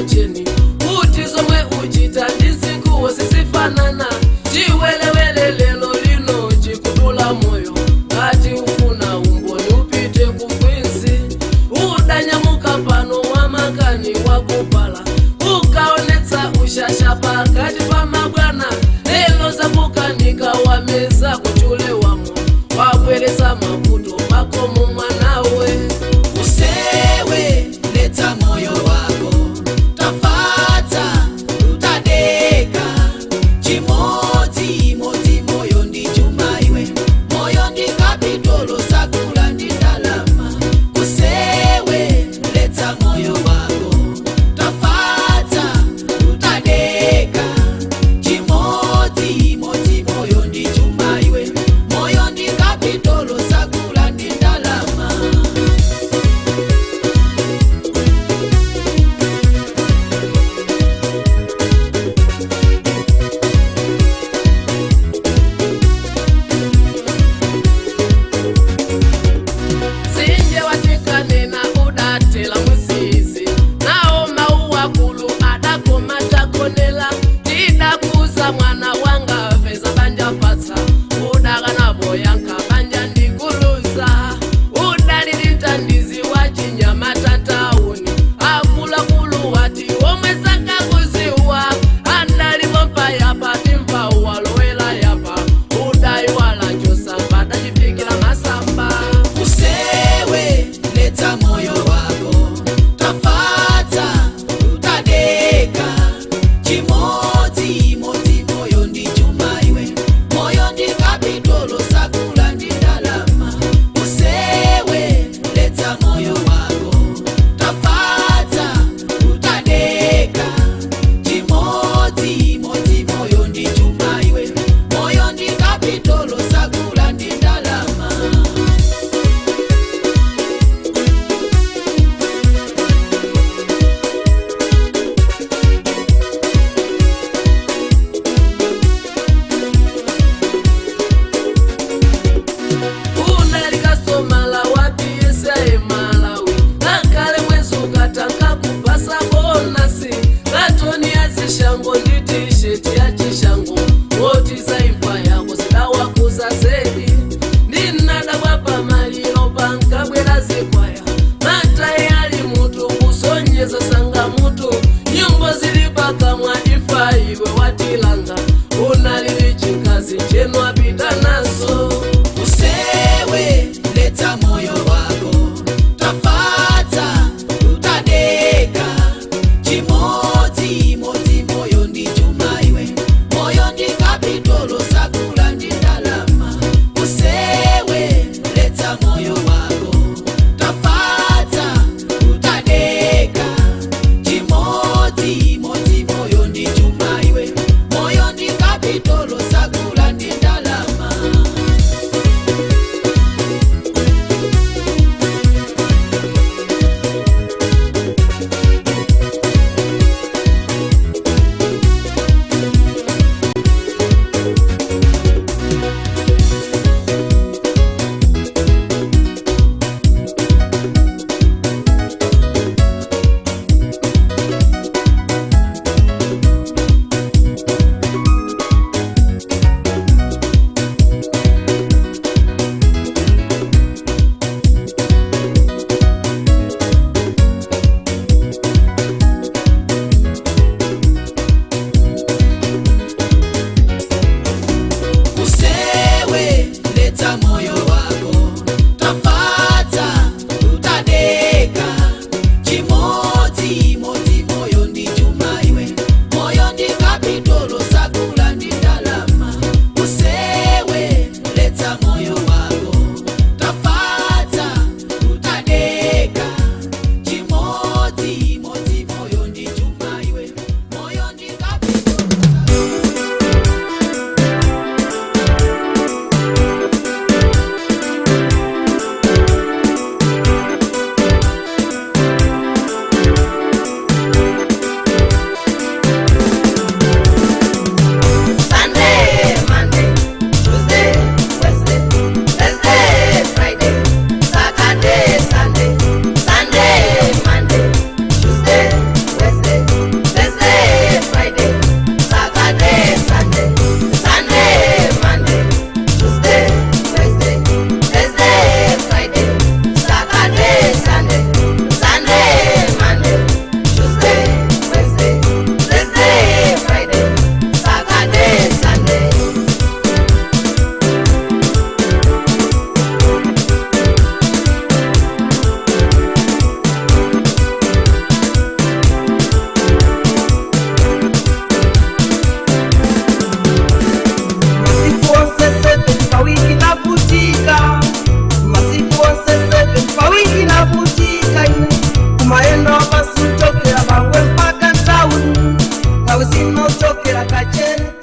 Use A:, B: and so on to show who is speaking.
A: cheni kuti zomwe uchita ndizikuwo sisifanana. Chiwelewele lelo lino chikudula moyo ngati ufuna umboni upite kufwinsi. Udanyamuka pano wa makani wakupala ukaonetsa ushasha pakati pa mabwana. Lelo zapukanika wameza kuchulewamo wabwereza mavuto makomo mwanawe.
B: Usewe leta moyo wako tafata utadeka chimoti moti moyo ndi chuma iwe moyo ndi kapitolo sakula ndi ndalama. Usewe leta moyo wako tafata utadeka chimoti moti moyo ndi chuma iwe moyo ndi kapitolo sakula ndi ndalama.
C: chokera kachere